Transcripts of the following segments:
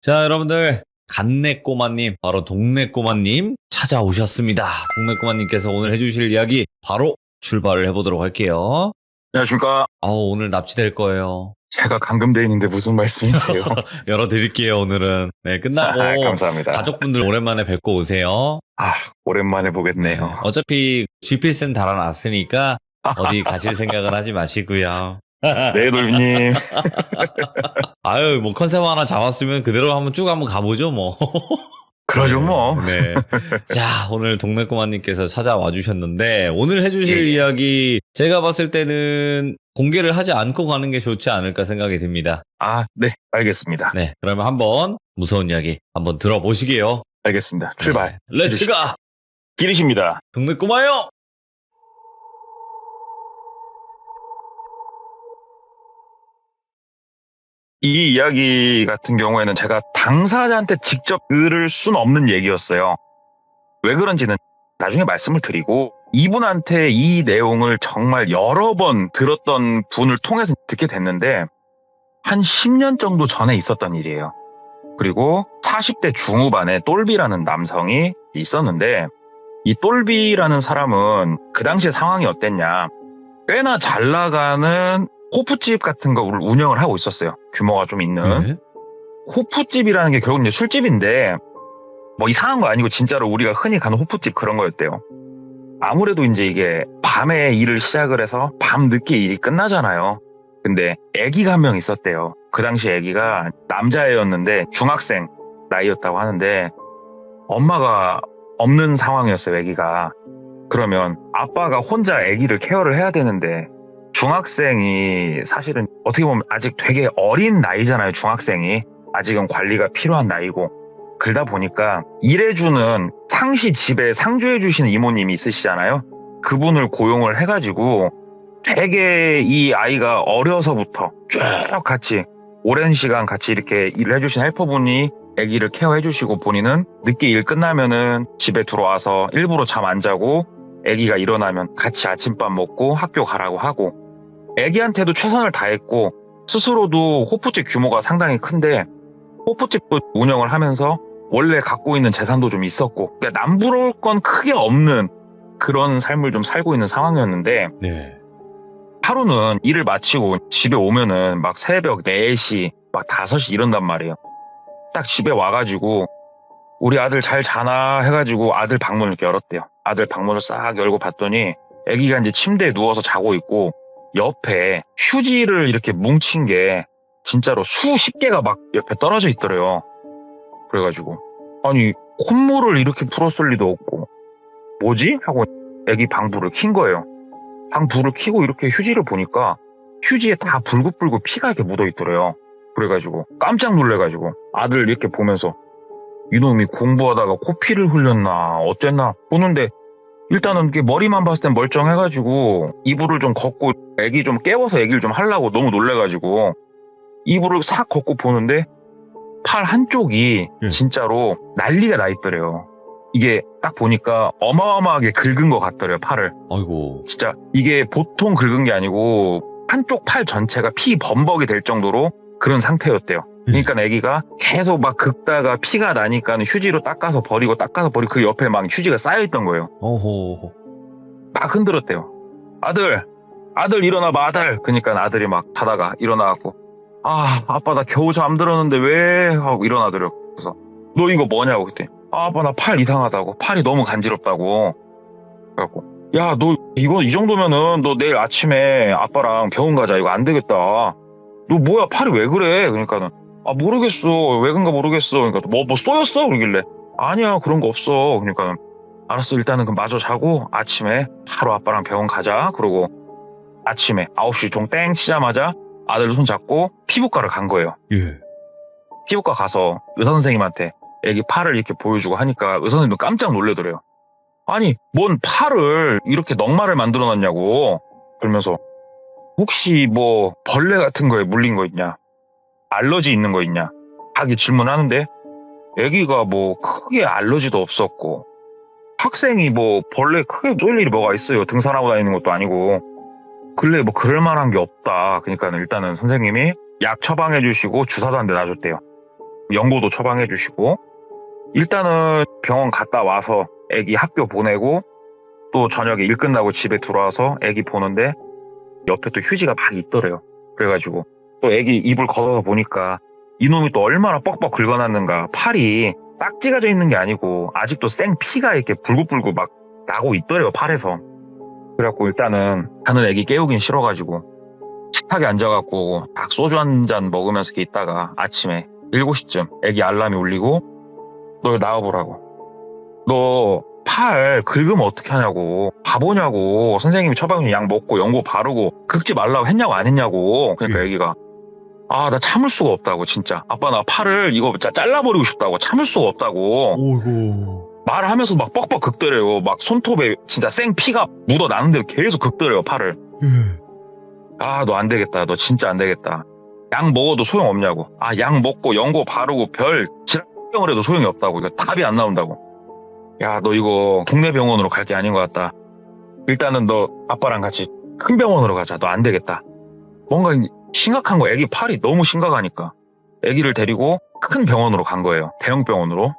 자, 여러분들, 간내꼬마님, 바로 동네꼬마님 찾아오셨습니다. 동네꼬마님께서 오늘 해주실 이야기 바로 출발을 해보도록 할게요. 안녕하십니까. 오늘 납치될 거예요. 제가 감금돼 있는데 무슨 말씀이세요? 열어드릴게요, 오늘은. 네, 끝나고 감사합니다. 가족분들 오랜만에 뵙고 오세요. 오랜만에 보겠네요. 어차피 GPS는 달아놨으니까 어디 가실 생각은 하지 마시고요. 네, 돌비님. 아유, 뭐 컨셉 하나 잡았으면 그대로 한번 가보죠, 뭐. 그러죠, 뭐. 네. 자, 오늘 동네꼬마님께서 찾아와 주셨는데, 오늘 해주실 예. 이야기, 제가 봤을 때는 공개를 하지 않고 가는 게 좋지 않을까 생각이 듭니다. 네, 알겠습니다. 네. 그러면 한번 무서운 이야기 한번 들어보시게요. 알겠습니다. 출발. 네. 렛츠가! 기리십니다. 동네꼬마요! 이 이야기 같은 경우에는 제가 당사자한테 직접 들을 수는 없는 얘기였어요. 왜 그런지는 나중에 말씀을 드리고, 이분한테 이 내용을 정말 여러 번 들었던 분을 통해서 듣게 됐는데, 한 10년 정도 전에 있었던 일이에요. 그리고 40대 중후반에 똘비라는 남성이 있었는데, 이 똘비라는 사람은 그 당시에 상황이 어땠냐, 꽤나 잘 나가는 호프집 같은 거를 운영을 하고 있었어요. 규모가 좀 있는. 네. 호프집이라는 게 결국 이제 술집인데, 뭐 이상한 거 아니고 진짜로 우리가 흔히 가는 호프집 그런 거였대요. 아무래도 이제 이게 밤에 일을 시작을 해서 밤 늦게 일이 끝나잖아요. 근데 아기가 한 명 있었대요. 그 당시 아기가 남자애였는데 중학생 나이였다고 하는데, 엄마가 없는 상황이었어요, 아기가. 그러면 아빠가 혼자 아기를 케어를 해야 되는데, 중학생이 사실은 어떻게 보면 아직 되게 어린 나이잖아요, 중학생이. 아직은 관리가 필요한 나이고. 그러다 보니까 일해주는 상시 집에 상주해주시는 이모님이 있으시잖아요. 그분을 고용을 해가지고 되게 이 아이가 어려서부터 쭉 같이 오랜 시간 같이 이렇게 일을 해주신 헬퍼분이 아기를 케어해주시고, 본인은 늦게 일 끝나면은 집에 들어와서 일부러 잠 안 자고 아기가 일어나면 같이 아침밥 먹고 학교 가라고 하고, 아기한테도 최선을 다했고, 스스로도 호프집 규모가 상당히 큰데 호프집도 운영을 하면서 원래 갖고 있는 재산도 좀 있었고, 그러니까 남부러울 건 크게 없는 그런 삶을 좀 살고 있는 상황이었는데, 네. 하루는 일을 마치고 집에 오면은 막 새벽 4시, 막 5시 이런단 말이에요. 딱 집에 와가지고 우리 아들 잘 자나 해가지고 아들 방문을 이렇게 열었대요. 아들 방문을 싹 열고 봤더니 아기가 이제 침대에 누워서 자고 있고, 옆에 휴지를 이렇게 뭉친 게 진짜로 수십 개가 막 옆에 떨어져 있더래요. 그래가지고 아니, 콧물을 이렇게 풀었을 리도 없고 뭐지? 하고 아기 방불을 킨 거예요. 방불을 켜고 이렇게 휴지를 보니까 휴지에 다 불긋불긋 피가 이렇게 묻어 있더래요. 그래가지고 깜짝 놀래가지고 아들 이렇게 보면서, 이놈이 공부하다가 코피를 흘렸나 어쨌나 보는데, 일단은 이렇게 머리만 봤을 땐 멀쩡해가지고 이불을 좀 걷고 애기 좀 깨워서 얘기를 좀 하려고 너무 놀래가지고 이불을 싹 걷고 보는데 팔 한쪽이 진짜로 난리가 나 있더래요. 이게 딱 보니까 어마어마하게 긁은 것 같더래요, 팔을. 아이고. 진짜 이게 보통 긁은 게 아니고 한쪽 팔 전체가 피 범벅이 될 정도로 그런 상태였대요. 그러니까 애기가 계속 막 긁다가 피가 나니까 휴지로 닦아서 버리고 그 옆에 막 휴지가 쌓여있던 거예요. 어허. 막 흔들었대요. 아들 일어나봐, 아들. 그러니까 아들이 막 자다가 일어나갖고, 아빠 나 겨우 잠들었는데 왜? 하고 일어나더래요. 그래서 너 이거 뭐냐고. 그때 아빠 나 팔 이상하다고, 팔이 너무 간지럽다고. 그래갖고, 야 너 이거 이 정도면은 너 내일 아침에 아빠랑 병원 가자. 이거 안 되겠다. 너 뭐야, 팔이 왜 그래? 그러니까는 모르겠어, 왜 그런가 모르겠어. 그러니까 뭐 쏘였어? 그러길래 아니야, 그런 거 없어. 그러니까 알았어, 일단은 그럼 마저 자고 아침에 바로 아빠랑 병원 가자. 그러고 아침에 9시 종 땡 치자마자 아들 손 잡고 피부과를 간 거예요. 예. 피부과 가서 의사 선생님한테 애기 팔을 이렇게 보여주고 하니까 의사 선생님도 깜짝 놀래더래요. 아니, 뭔 팔을 이렇게 넉마를 만들어 놨냐고. 그러면서 혹시 뭐 벌레 같은 거에 물린 거 있냐, 알러지 있는 거 있냐 하기 질문하는데, 애기가 뭐 크게 알러지도 없었고, 학생이 뭐 벌레 크게 쫄 일이 뭐가 있어요. 등산하고 다니는 것도 아니고. 근래 뭐 그럴 만한 게 없다. 그러니까 일단은 선생님이 약 처방해 주시고 주사도 한 대 놔줬대요. 연고도 처방해 주시고 일단은 병원 갔다 와서 애기 학교 보내고 또 저녁에 일 끝나고 집에 들어와서 애기 보는데 옆에 또 휴지가 막 있더래요. 그래가지고 또 애기 이불 걷어서 보니까 이놈이 또 얼마나 뻑뻑 긁어놨는가. 팔이 딱지가 져 있는 게 아니고 아직도 생피가 이렇게 불긋불긋 막 나고 있더래요, 팔에서. 그래갖고 일단은 자는 애기 깨우긴 싫어가지고 식탁에 앉아갖고 딱 소주 한 잔 먹으면서 이렇게 있다가 아침에 7시쯤 애기 알람이 울리고 너 나와보라고. 너 팔 긁으면 어떻게 하냐고. 바보냐고. 선생님이 처방전 약 먹고 연고 바르고 긁지 말라고 했냐고 안 했냐고. 그러니까 애기가 나 참을 수가 없다고. 진짜 아빠 나 팔을 이거 진짜 잘라버리고 싶다고. 참을 수가 없다고. 오이고. 말하면서 막 뻑뻑 긁더래요. 막 손톱에 진짜 생피가 묻어나는 대로 계속 긁더래요, 팔을. 너 안 되겠다. 너 진짜 안 되겠다. 약 먹어도 소용없냐고. 약 먹고 연고 바르고 별 질병을 해도 소용이 없다고. 이거 답이 안 나온다고. 야, 너 이거 동네 병원으로 갈 게 아닌 것 같다. 일단은 너 아빠랑 같이 큰 병원으로 가자. 너 안 되겠다. 뭔가 심각한 거. 애기 팔이 너무 심각하니까. 애기를 데리고 큰 병원으로 간 거예요. 대형 병원으로.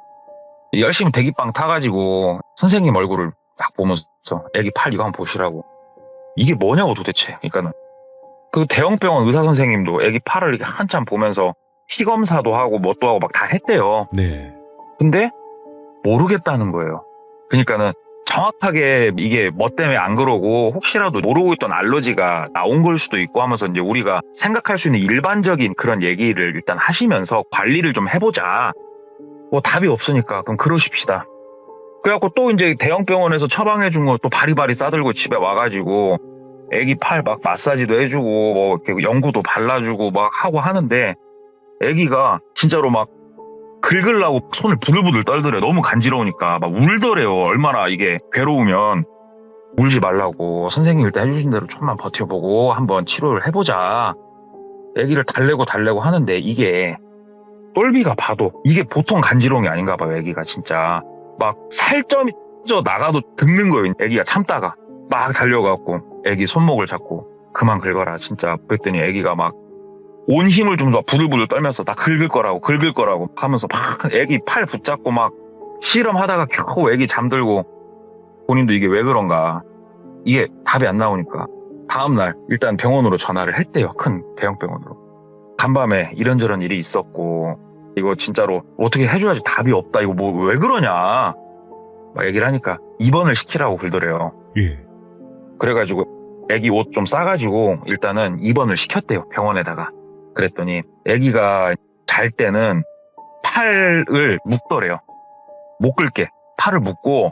열심히 대기빵 타가지고 선생님 얼굴을 딱 보면서 애기 팔 이거 한번 보시라고. 이게 뭐냐고 도대체. 그러니까는 그 대형 병원 의사 선생님도 애기 팔을 이렇게 한참 보면서 피 검사도 하고 뭣도 하고 막 다 했대요. 네. 근데 모르겠다는 거예요. 그러니까는 정확하게 이게 뭐 때문에 안 그러고 혹시라도 모르고 있던 알러지가 나온 걸 수도 있고 하면서 이제 우리가 생각할 수 있는 일반적인 그런 얘기를 일단 하시면서 관리를 좀 해보자. 뭐 답이 없으니까 그럼 그러십시다. 그래갖고 또 이제 대형 병원에서 처방해준 거 또 바리바리 싸들고 집에 와가지고 애기 팔 막 마사지도 해주고 뭐 이렇게 연고도 발라주고 막 하고 하는데 애기가 진짜로 막 긁으려고 손을 부들부들 떨더래요. 너무 간지러우니까 막 울더래요. 얼마나 이게 괴로우면. 울지 말라고. 선생님 일단 해주신 대로 좀만 버텨보고 한번 치료를 해보자. 애기를 달래고 하는데 이게 똘비가 봐도 이게 보통 간지러운 게 아닌가 봐요. 애기가 진짜 막 살점이 쪄 나가도 긁는 거예요. 애기가 참다가 막 달려가고 애기 손목을 잡고 그만 긁어라 진짜. 그랬더니 애기가 막 온 힘을 좀 더 부들부들 떨면서 나 긁을 거라고 하면서 막 애기 팔 붙잡고 막 씨름하다가 겨우 애기 잠들고 본인도 이게 왜 그런가. 이게 답이 안 나오니까 다음날 일단 병원으로 전화를 했대요. 큰 대형 병원으로. 간밤에 이런저런 일이 있었고 이거 진짜로 어떻게 해줘야지 답이 없다. 이거 뭐 왜 그러냐 막 얘기를 하니까 입원을 시키라고 그러더래요. 예. 그래가지고 애기 옷 좀 싸가지고 일단은 입원을 시켰대요. 병원에다가. 그랬더니 애기가 잘 때는 팔을 묶더래요. 못 긁게 팔을 묶고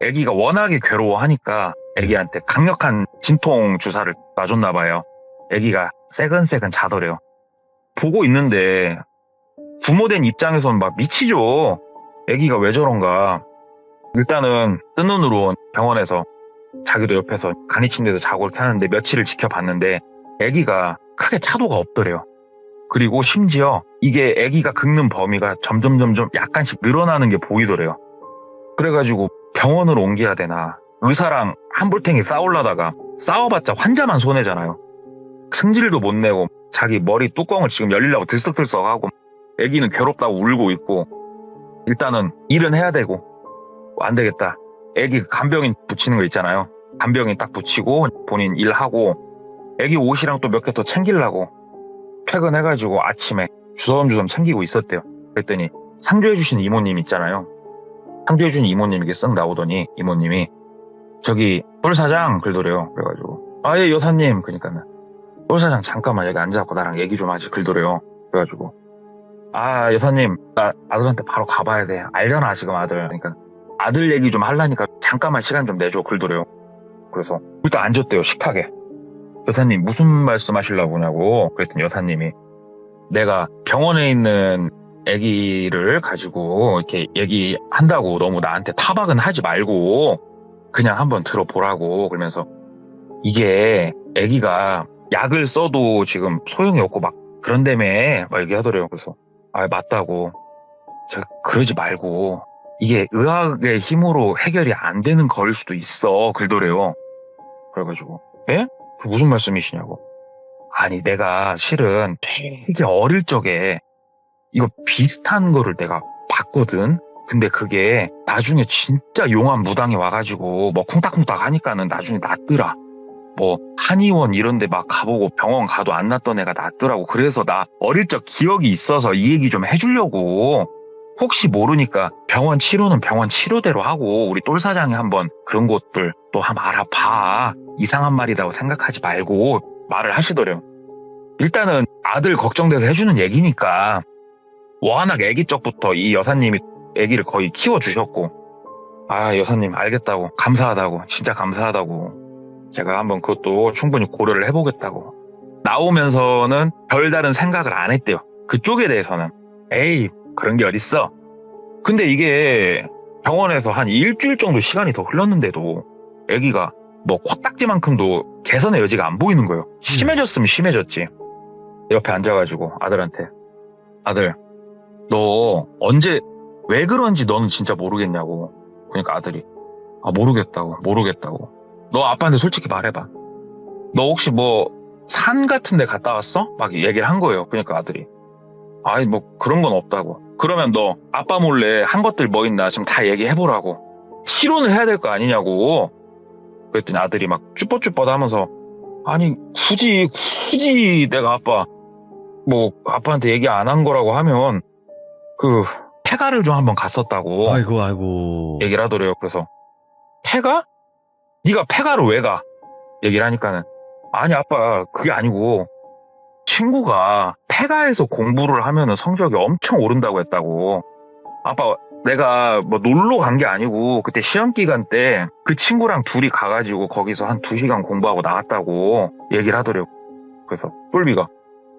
애기가 워낙에 괴로워하니까 애기한테 강력한 진통 주사를 놔줬나 봐요. 애기가 새근새근 자더래요. 보고 있는데 부모된 입장에서는 막 미치죠. 애기가 왜 저런가. 일단은 뜬 눈으로 병원에서 자기도 옆에서 간이 침대에서 자고 이렇게 하는데 며칠을 지켜봤는데 애기가 크게 차도가 없더래요. 그리고 심지어 이게 애기가 긁는 범위가 점점 약간씩 늘어나는 게 보이더래요. 그래가지고 병원으로 옮겨야 되나. 의사랑 한볼탱이 싸우려다가 싸워봤자 환자만 손해잖아요. 승질도 못 내고 자기 머리 뚜껑을 지금 열리려고 들썩들썩하고 애기는 괴롭다고 울고 있고 일단은 일은 해야 되고 안 되겠다. 애기 간병인 붙이는 거 있잖아요. 간병인 딱 붙이고 본인 일하고 애기 옷이랑 또 몇 개 더 챙기려고 퇴근해가지고 아침에 주섬주섬 챙기고 있었대요. 그랬더니 상주해주신 이모님 있잖아요. 상주해주신 이모님이 이렇게 쓱 나오더니 이모님이 저기 똘사장 그러더래요. 그래가지고 예 여사님. 그러니까는 똘사장 잠깐만 여기 앉아갖고 나랑 얘기 좀 하지 그러더래요. 그래가지고 여사님 나 아들한테 바로 가봐야 돼. 알잖아 지금 아들. 그러니까 아들 얘기 좀 하려니까 잠깐만 시간 좀 내줘 그러더래요. 그래서 일단 앉았대요 식탁에. 여사님 무슨 말씀 하시려고 하냐고. 그랬더니 여사님이 내가 병원에 있는 아기를 가지고 이렇게 얘기한다고 너무 나한테 타박은 하지 말고 그냥 한번 들어보라고. 그러면서 이게 아기가 약을 써도 지금 소용이 없고 막 그런다며 막 얘기하더래요. 그래서 맞다고. 제가 그러지 말고 이게 의학의 힘으로 해결이 안 되는 거일 수도 있어 그러더래요. 그래가지고 예? 그 무슨 말씀이시냐고. 아니 내가 실은 되게 어릴 적에 이거 비슷한 거를 내가 봤거든. 근데 그게 나중에 진짜 용암 무당이 와가지고 뭐 쿵딱쿵딱 하니까는 나중에 낫더라. 뭐 한의원 이런 데 막 가보고 병원 가도 안 낫던 애가 낫더라고. 그래서 나 어릴 적 기억이 있어서 이 얘기 좀 해주려고. 혹시 모르니까 병원 치료는 병원 치료대로 하고 우리 똘 사장이 한번 그런 곳들 또 한번 알아봐. 이상한 말이라고 생각하지 말고 말을 하시더래요. 일단은 아들 걱정돼서 해주는 얘기니까 워낙 아기 적부터 이 여사님이 아기를 거의 키워주셨고, 아 여사님 알겠다고, 감사하다고, 진짜 감사하다고, 제가 한번 그것도 충분히 고려를 해보겠다고. 나오면서는 별다른 생각을 안 했대요. 그쪽에 대해서는. 에이 그런 게 어딨어. 근데 이게 병원에서 한 일주일 정도 시간이 더 흘렀는데도 아기가 뭐 코딱지만큼도 개선의 여지가 안 보이는 거예요. 심해졌으면 심해졌지. 옆에 앉아가지고 아들한테, 아들 너 언제 왜 그런지 너는 진짜 모르겠냐고. 그러니까 아들이 모르겠다고. 너 아빠한테 솔직히 말해봐. 너 혹시 뭐 산 같은 데 갔다 왔어? 막 얘기를 한 거예요. 그러니까 아들이 아니 뭐 그런 건 없다고. 그러면 너 아빠 몰래 한 것들 뭐 있나 좀 다 얘기해보라고. 실혼을 해야 될 거 아니냐고. 그랬더니 아들이 막 쭈뼛쭈뼛 하면서 아니 굳이 내가 아빠한테 얘기 안 한 거라고 하면 그 폐가를 좀 한번 갔었다고 아이고. 얘기를 하더래요. 그래서 폐가? 네가 폐가를 왜 가? 얘기를 하니까는 아니 아빠 그게 아니고 친구가 폐가에서 공부를 하면은 성적이 엄청 오른다고 했다고. 아빠 내가 뭐 놀러 간 게 아니고 그때 시험 기간 때 그 친구랑 둘이 가가지고 거기서 한 2시간 공부하고 나왔다고 얘기를 하더래요. 그래서 똘비가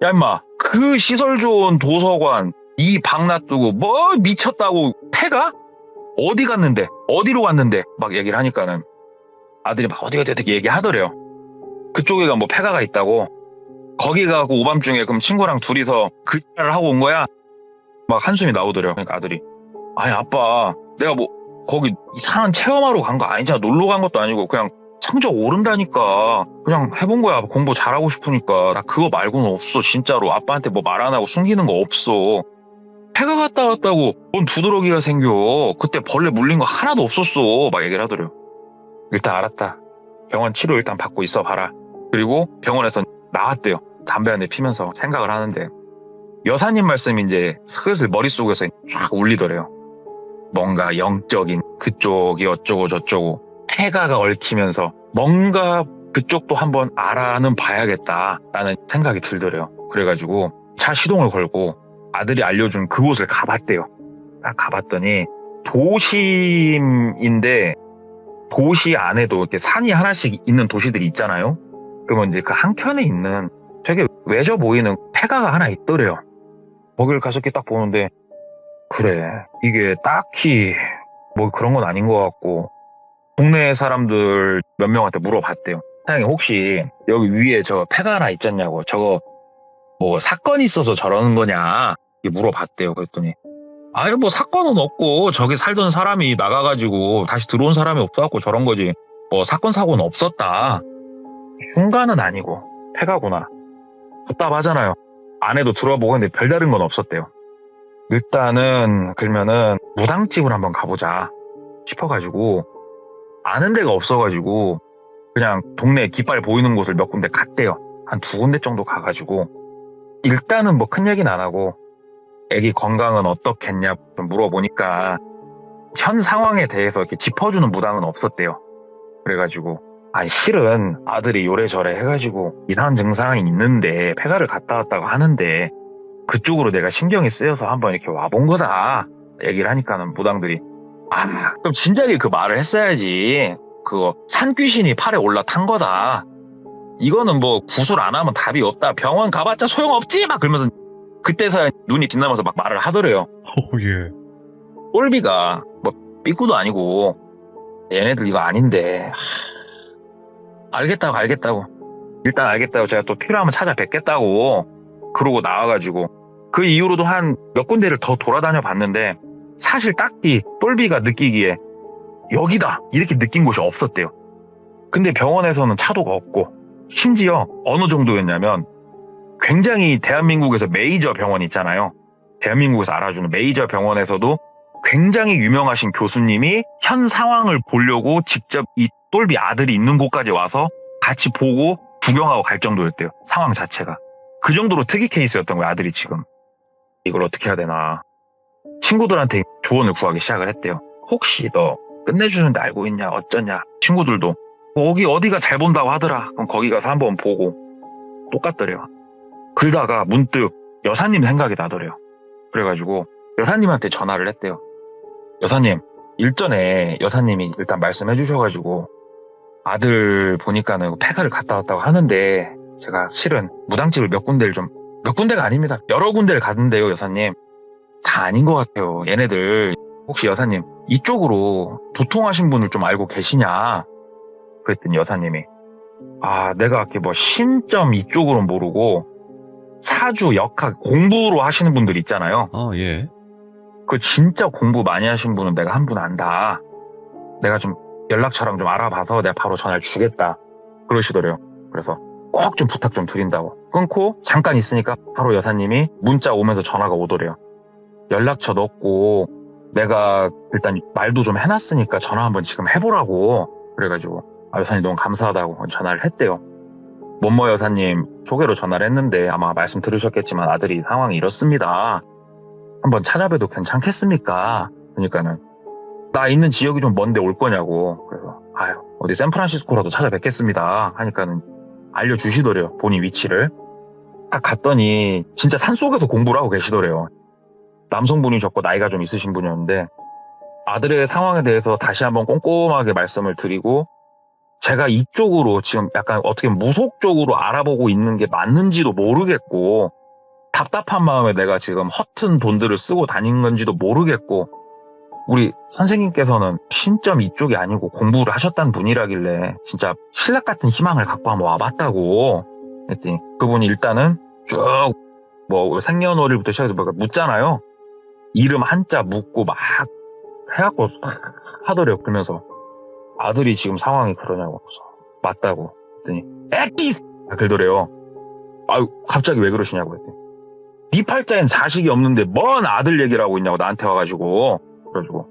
야 임마 그 시설 좋은 도서관 이 방 놔두고 뭐 미쳤다고 폐가? 어디 갔는데? 어디로 갔는데? 막 얘기를 하니까는 아들이 막 어디 얘기하더래요. 그쪽에가 뭐 폐가가 있다고. 거기 가고 오밤중에 그럼 친구랑 둘이서 그 X를 하고 온 거야? 막 한숨이 나오더래요. 그러니까 아들이 아니 아빠 내가 뭐 거기 이상한 체험하러 간 거 아니잖아. 놀러 간 것도 아니고 그냥 성적 오른다니까 그냥 해본 거야. 공부 잘하고 싶으니까. 나 그거 말고는 없어. 진짜로 아빠한테 뭐 말 안 하고 숨기는 거 없어. 폐가 갔다 왔다고 뭔 두드러기가 생겨. 그때 벌레 물린 거 하나도 없었어. 막 얘기를 하더래요. 일단 알았다. 병원 치료 일단 받고 있어 봐라. 그리고 병원에서 나왔대요. 담배 한 대 피면서 생각을 하는데 여사님 말씀이 이제 슬슬 머릿속에서 쫙 울리더래요. 뭔가 영적인 그쪽이 어쩌고 저쩌고 폐가가 얽히면서 뭔가 그쪽도 한번 알아는 봐야겠다라는 생각이 들더래요. 그래가지고 차 시동을 걸고 아들이 알려준 그곳을 가봤대요. 딱 가봤더니 도심인데 도시 안에도 이렇게 산이 하나씩 있는 도시들이 있잖아요. 그러면 이제 그 한켠에 있는 되게 외져 보이는 폐가가 하나 있더래요. 거기를 가서 이렇게 딱 보는데 그래 이게 딱히 뭐 그런 건 아닌 것 같고 동네 사람들 몇 명한테 물어봤대요. 사장님 혹시 여기 위에 저 폐가 하나 있잖냐고. 저거 뭐 사건이 있어서 저러는 거냐 물어봤대요. 그랬더니 아유 뭐 사건은 없고 저기 살던 사람이 나가가지고 다시 들어온 사람이 없어갖고 저런 거지 뭐 사건 사고는 없었다. 흉가는 아니고 폐가구나. 답답하잖아요. 안에도 들어보고 했는데 별다른 건 없었대요. 일단은 그러면은 무당집을 한번 가보자 싶어가지고 아는 데가 없어가지고 그냥 동네 깃발 보이는 곳을 몇 군데 갔대요. 한 2군데 정도 가가지고 일단은 뭐 큰 얘기는 안 하고 애기 건강은 어떻겠냐 물어보니까 현 상황에 대해서 이렇게 짚어주는 무당은 없었대요. 그래가지고 아니 실은 아들이 요래저래 해가지고 이상한 증상이 있는데 폐가를 갔다 왔다고 하는데 그쪽으로 내가 신경이 쓰여서 한번 이렇게 와본 거다 얘기를 하니까는 무당들이 아 그럼 진작에 그 말을 했어야지. 그거 산귀신이 팔에 올라탄 거다. 이거는 뭐 구술 안 하면 답이 없다. 병원 가봤자 소용없지 막 그러면서 그때서야 눈이 빛나면서 막 말을 하더래요. 예. 꼴비가 뭐 삐꾸도 아니고 얘네들 이거 아닌데 알겠다고 일단 알겠다고 제가 또 필요하면 찾아뵙겠다고 그러고 나와가지고 그 이후로도 한 몇 군데를 더 돌아다녀 봤는데 사실 딱히 똘비가 느끼기에 여기다 이렇게 느낀 곳이 없었대요. 근데 병원에서는 차도가 없고 심지어 어느 정도였냐면 굉장히 대한민국에서 메이저 병원 있잖아요. 대한민국에서 알아주는 메이저 병원에서도 굉장히 유명하신 교수님이 현 상황을 보려고 직접 이 똘비 아들이 있는 곳까지 와서 같이 보고 구경하고 갈 정도였대요. 상황 자체가. 그 정도로 특이 케이스였던 거예요, 아들이 지금. 이걸 어떻게 해야 되나. 친구들한테 조언을 구하기 시작을 했대요. 혹시 너 끝내주는데 알고 있냐, 어쩌냐. 친구들도 거기 어디가 잘 본다고 하더라. 그럼 거기 가서 한번 보고. 똑같더래요. 그러다가 문득 여사님 생각이 나더래요. 그래가지고 여사님한테 전화를 했대요. 여사님, 일전에 여사님이 일단 말씀해 주셔가지고 아들 보니까는 폐가를 갔다 왔다고 하는데 제가 실은 무당집을 몇 군데가 아닙니다. 여러 군데를 갔는데요, 여사님. 다 아닌 것 같아요. 얘네들. 혹시 여사님 이쪽으로 도통하신 분을 좀 알고 계시냐? 그랬더니 여사님이 내가 이렇게 뭐 신점 이쪽으로는 모르고 사주, 역학 공부로 하시는 분들 있잖아요. 예. 그 진짜 공부 많이 하신 분은 내가 한 분 안다. 내가 좀 연락처랑 좀 알아봐서 내가 바로 전화를 주겠다. 그러시더래요. 그래서 꼭 좀 부탁 좀 드린다고. 끊고 잠깐 있으니까 바로 여사님이 문자 오면서 전화가 오더래요. 연락처 넣고 내가 일단 말도 좀 해놨으니까 전화 한번 지금 해보라고. 그래가지고 여사님 너무 감사하다고 전화를 했대요. 뭐뭐 여사님 소개로 전화를 했는데 아마 말씀 들으셨겠지만 아들이 상황이 이렇습니다. 한번 찾아봬도 괜찮겠습니까? 그러니까는 나 있는 지역이 좀 먼데 올 거냐고. 그래서 어디 샌프란시스코라도 찾아뵙겠습니다 하니까는 알려주시더래요. 본인 위치를. 딱 갔더니 진짜 산속에서 공부를 하고 계시더래요. 남성분이셨고 나이가 좀 있으신 분이었는데 아들의 상황에 대해서 다시 한번 꼼꼼하게 말씀을 드리고 제가 이쪽으로 지금 약간 어떻게 무속적으로 알아보고 있는 게 맞는지도 모르겠고 답답한 마음에 내가 지금 허튼 돈들을 쓰고 다닌 건지도 모르겠고 우리 선생님께서는 신점 이쪽이 아니고 공부를 하셨다는 분이라길래 진짜 신락 같은 희망을 갖고 한번 와봤다고 했더니 그분이 일단은 쭉 뭐 생년월일부터 시작해서 묻잖아요. 이름 한자 묻고 막 해갖고 하더래요. 그러면서 아들이 지금 상황이 그러냐고. 맞다고. 했더니 애끼 그러더래요. 갑자기 왜 그러시냐고 했더니 네 팔자엔 자식이 없는데 뭔 아들 얘기를 하고 있냐고 나한테 와가지고. 그래가지고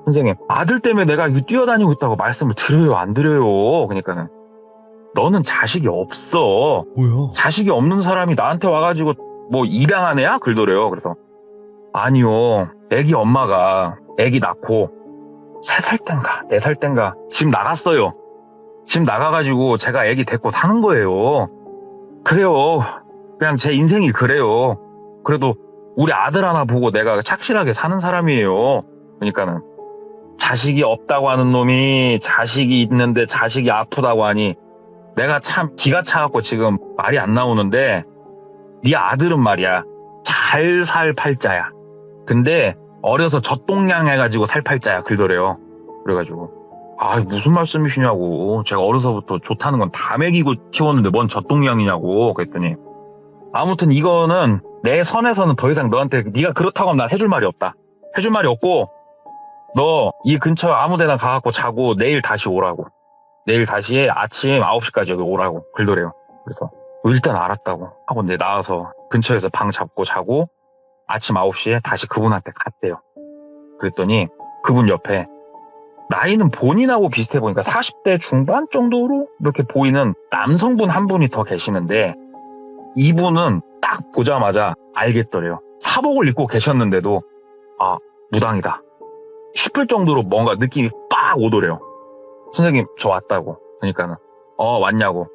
선생님 아들 때문에 내가 이거 뛰어다니고 있다고 말씀을 드려요 안 드려요. 그러니까는 너는 자식이 없어. 뭐야? 자식이 없는 사람이 나한테 와가지고 뭐 입양한 애야? 그러더래요. 그래서 아니요. 애기 엄마가 애기 낳고 3살 땐가 4살 땐가 집 나갔어요. 집 나가가지고 제가 애기 데리고 사는 거예요. 그래요. 그냥 제 인생이 그래요. 그래도 우리 아들 하나 보고 내가 착실하게 사는 사람이에요. 그러니까는 자식이 없다고 하는 놈이 자식이 있는데 자식이 아프다고 하니 내가 참 기가 차갖고 지금 말이 안 나오는데 네 아들은 말이야 잘 살 팔자야. 근데 어려서 젖동량 해가지고 살 팔자야. 그러더래요. 그래가지고 무슨 말씀이시냐고. 제가 어려서부터 좋다는 건 다 먹이고 키웠는데 뭔 젖동량이냐고. 그랬더니 아무튼 이거는 내 선에서는 더 이상 너한테 네가 그렇다고 하면 난 해줄 말이 없다. 해줄 말이 없고 너 이 근처 아무데나 가갖고 자고 내일 다시 오라고. 내일 다시 아침 9시까지 여기 오라고. 그러더래요. 그래서 일단 알았다고 하고 내 나와서 근처에서 방 잡고 자고 아침 9시에 다시 그분한테 갔대요. 그랬더니 그분 옆에 나이는 본인하고 비슷해 보니까 40대 중반 정도로 이렇게 보이는 남성분 한 분이 더 계시는데 이분은 딱 보자마자 알겠더래요. 사복을 입고 계셨는데도 무당이다 싶을 정도로 뭔가 느낌이 빡 오더래요. 선생님 저 왔다고. 그러니까는 왔냐고.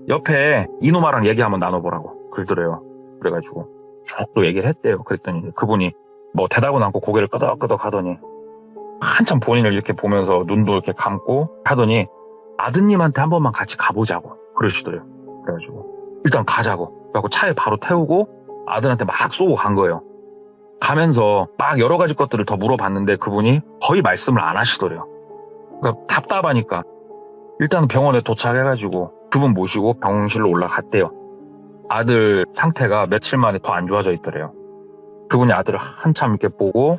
옆에 이놈아랑 얘기 한번 나눠보라고 그러더래요. 그래가지고 쭉 또 얘기를 했대요. 그랬더니 그분이 뭐 대답은 않고 고개를 끄덕끄덕 하더니 한참 본인을 이렇게 보면서 눈도 이렇게 감고 하더니 아드님한테 한 번만 같이 가보자고 그러시더래요. 그래가지고 일단 가자고. 그래갖고 차에 바로 태우고 아들한테 막 쏘고 간 거예요. 가면서 막 여러 가지 것들을 더 물어봤는데 그분이 거의 말씀을 안 하시더래요. 그러니까 답답하니까 일단 병원에 도착해가지고 그분 모시고 병실로 올라갔대요. 아들 상태가 며칠 만에 더 안 좋아져 있더래요. 그분이 아들을 한참 이렇게 보고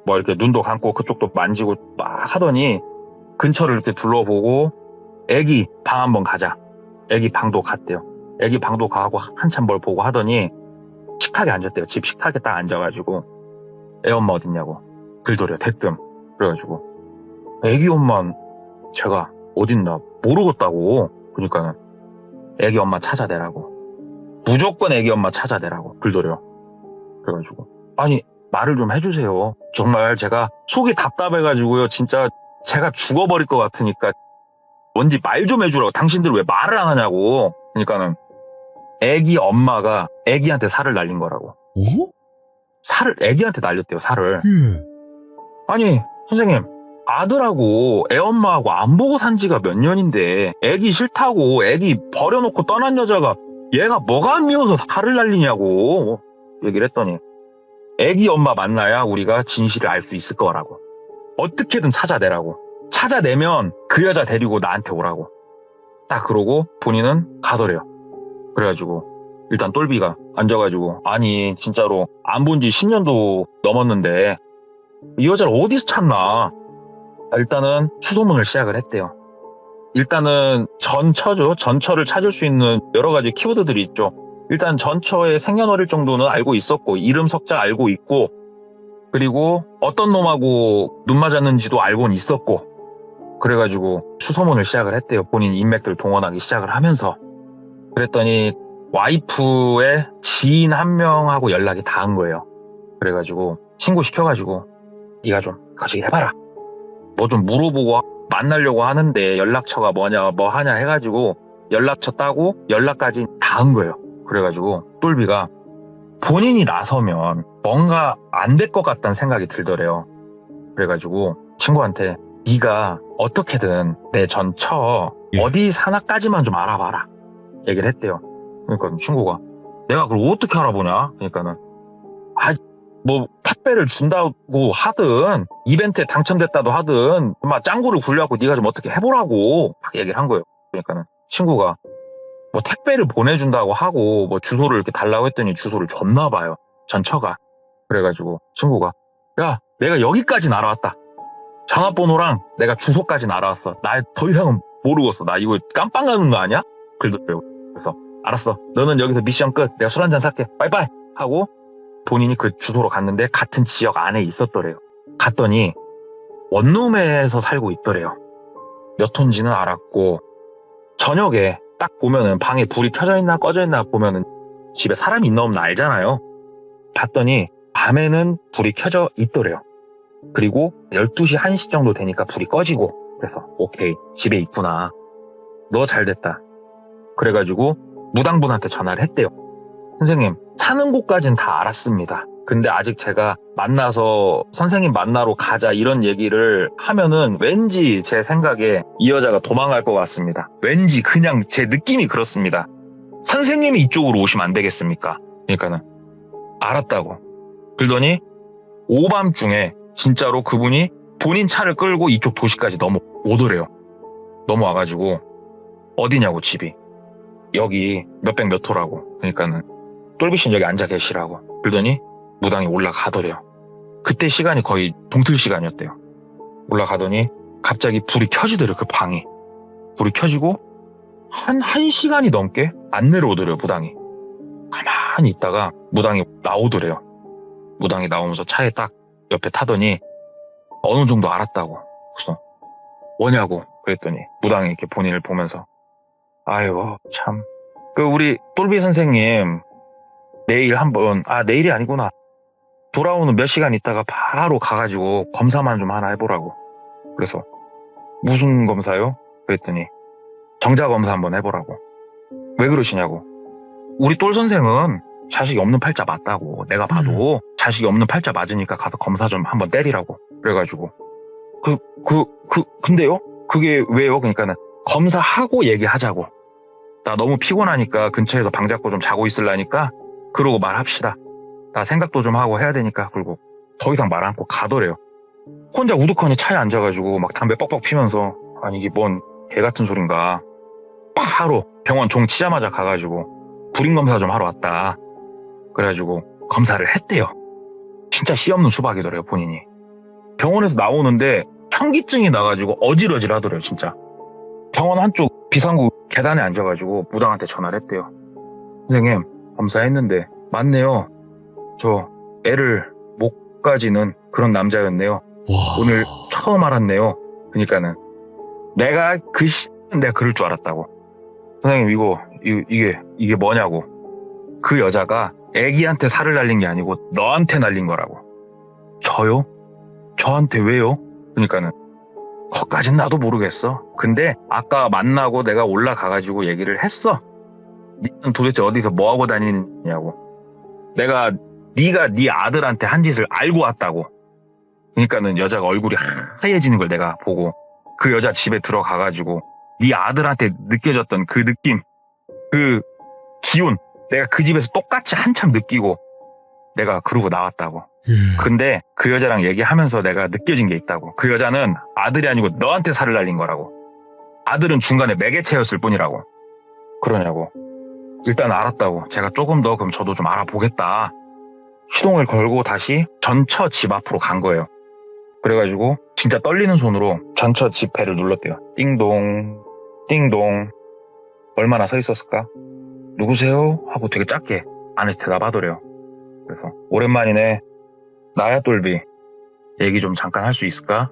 뭐 이렇게 눈도 감고 그쪽도 만지고 막 하더니 근처를 이렇게 둘러보고 애기 방 한번 가자. 애기 방도 갔대요. 애기 방도 가고 한참 뭘 보고 하더니 식탁에 앉았대요. 집 식탁에 딱 앉아가지고 애 엄마 어딨냐고 글돌이야 대뜸. 그래가지고 애기 엄마는 제가 어딨나 모르겠다고. 그러니까는 애기 엄마 찾아내라고. 무조건 애기 엄마 찾아내라고 글돌이요. 그래가지고 아니 말을 좀 해주세요. 정말 제가 속이 답답해가지고요. 진짜 제가 죽어버릴 것 같으니까 뭔지 말 좀 해주라고. 당신들 왜 말을 안 하냐고. 그러니까는 애기 엄마가 애기한테 살을 날린 거라고. 어? 살을 애기한테 날렸대요. 살을. 예. 아니 선생님 아들하고 애 엄마하고 안 보고 산 지가 몇 년인데 애기 싫다고 애기 버려놓고 떠난 여자가 얘가 뭐가 미워서 살을 날리냐고 얘기를 했더니 애기 엄마 만나야 우리가 진실을 알 수 있을 거라고. 어떻게든 찾아내라고. 찾아내면 그 여자 데리고 나한테 오라고. 딱 그러고 본인은 가더래요. 그래가지고 일단 똘비가 앉아가지고 아니 진짜로 안 본 지 10년도 넘었는데 이 여자를 어디서 찾나. 일단은 수소문을 시작을 했대요. 일단은 전처죠. 전처를 찾을 수 있는 여러 가지 키워드들이 있죠. 일단 전처의 생년월일 정도는 알고 있었고 이름 석자 알고 있고 그리고 어떤 놈하고 눈 맞았는지도 알고는 있었고 그래가지고 수소문을 시작을 했대요. 본인 인맥들 동원하기 시작을 하면서. 그랬더니 와이프의 지인 한 명하고 연락이 닿은 거예요. 그래가지고 신고 시켜가지고 네가 좀 거시기 해봐라. 뭐 좀 물어보고 만나려고 하는데 연락처가 뭐냐 뭐 하냐 해가지고 연락처 따고 연락까지 닿은 거예요. 그래가지고 똘비가 본인이 나서면 뭔가 안 될 것 같다는 생각이 들더래요. 그래가지고 친구한테 네가 어떻게든 내 전처 어디 사나까지만 좀 알아봐라 얘기를 했대요. 그러니까 친구가 내가 그걸 어떻게 알아보냐. 그러니까는 뭐 택배를 준다고 하든 이벤트에 당첨됐다도 하든 막 짱구를 굴려갖고 네가 좀 어떻게 해보라고 막 얘기를 한 거예요. 그러니까는 친구가 뭐 택배를 보내준다고 하고 뭐 주소를 이렇게 달라고 했더니 주소를 줬나 봐요. 전처가. 그래가지고 친구가 야 내가 여기까지는 알아왔다. 전화번호랑 내가 주소까지는 알아왔어. 나 더 이상은 모르겠어. 나 이거 깜빵 가는 거 아니야? 그러더라고요. 그래서 알았어. 너는 여기서 미션 끝. 내가 술 한잔 살게. 빠이빠이 하고 본인이 그 주소로 갔는데 같은 지역 안에 있었더래요. 갔더니 원룸에서 살고 있더래요. 몇 호인지는 알았고 저녁에 딱 보면은 방에 불이 켜져 있나 꺼져 있나 보면은 집에 사람이 있나 없나 알잖아요. 봤더니 밤에는 불이 켜져 있더래요. 그리고 12시 1시 정도 되니까 불이 꺼지고 그래서 오케이 집에 있구나. 너 잘됐다. 그래가지고 무당분한테 전화를 했대요. 선생님 사는 곳까지는 다 알았습니다. 근데 아직 제가 만나서 선생님 만나러 가자 이런 얘기를 하면은 왠지 제 생각에 이 여자가 도망갈 것 같습니다. 왠지 그냥 제 느낌이 그렇습니다. 선생님이 이쪽으로 오시면 안 되겠습니까? 그러니까는 알았다고. 그러더니 오밤중에 진짜로 그분이 본인 차를 끌고 이쪽 도시까지 넘어오더래요. 넘어와가지고 어디냐고 집이. 여기 몇백 몇 호라고. 그러니까는 똘비씨는 여기 앉아 계시라고. 그러더니 무당이 올라가더래요. 그때 시간이 거의 동틀 시간이었대요. 올라가더니 갑자기 불이 켜지더래요. 그 방이. 불이 켜지고 한 1시간이 넘게 안 내려오더래요. 무당이. 가만히 있다가 무당이 나오더래요. 무당이 나오면서 차에 딱 옆에 타더니 어느 정도 알았다고. 그래서 뭐냐고 그랬더니 무당이 이렇게 본인을 보면서 아유 참 그 우리 똘비 선생님 내일 한번 내일이 아니구나 돌아오는 몇 시간 있다가 바로 가가지고 검사만 좀 하나 해보라고. 그래서 무슨 검사요? 그랬더니 정자검사 한번 해보라고. 왜 그러시냐고. 우리 똘 선생은 자식이 없는 팔자 맞다고. 내가 봐도 자식이 없는 팔자 맞으니까 가서 검사 좀 한번 때리라고. 그래가지고 근데요? 그게 왜요? 그러니까는 검사하고 얘기하자고. 나 너무 피곤하니까 근처에서 방 잡고 좀 자고 있으려니까 그러고 말합시다. 나 생각도 좀 하고 해야 되니까. 그리고 더 이상 말 않고 가더래요. 혼자 우두커니 차에 앉아가지고 막 담배 뻑뻑 피면서 아니 이게 뭔 개같은 소린가. 바로 병원 종 치자마자 가가지고 불임검사 좀 하러 왔다. 그래가지고 검사를 했대요. 진짜 씨 없는 수박이더래요 본인이. 병원에서 나오는데 현기증이 나가지고 어질어질 하더래요 진짜. 병원 한쪽 비상구 계단에 앉아가지고 무당한테 전화를 했대요. 선생님 검사했는데 맞네요. 저 애를 못 가지는 그런 남자였네요. 와. 오늘 처음 알았네요. 그러니까는 내가 내가 그럴 줄 알았다고. 선생님 이게 뭐냐고. 그 여자가 애기한테 살을 날린 게 아니고 너한테 날린 거라고. 저요? 저한테 왜요? 그러니까는 거기까진 나도 모르겠어. 근데 아까 만나고 내가 올라가가지고 얘기를 했어. 니는 도대체 어디서 뭐하고 다니느냐고. 네가 네 아들한테 한 짓을 알고 왔다고. 그러니까는 여자가 얼굴이 하얘지는 걸 내가 보고 그 여자 집에 들어가가지고 네 아들한테 느껴졌던 그 느낌, 그 기운, 내가 그 집에서 똑같이 한참 느끼고 내가 그러고 나왔다고. 근데 그 여자랑 얘기하면서 내가 느껴진 게 있다고. 그 여자는 아들이 아니고 너한테 살을 날린 거라고. 아들은 중간에 매개체였을 뿐이라고. 그러냐고. 일단 알았다고. 제가 조금 더 그럼 저도 좀 알아보겠다. 시동을 걸고 다시 전처 집 앞으로 간 거예요. 그래가지고 진짜 떨리는 손으로 전처 집 배를 눌렀대요. 띵동 띵동. 얼마나 서 있었을까? 누구세요? 하고 되게 작게 안에서 대답하더래요. 그래서 오랜만이네. 나야 똘비. 얘기 좀 잠깐 할 수 있을까?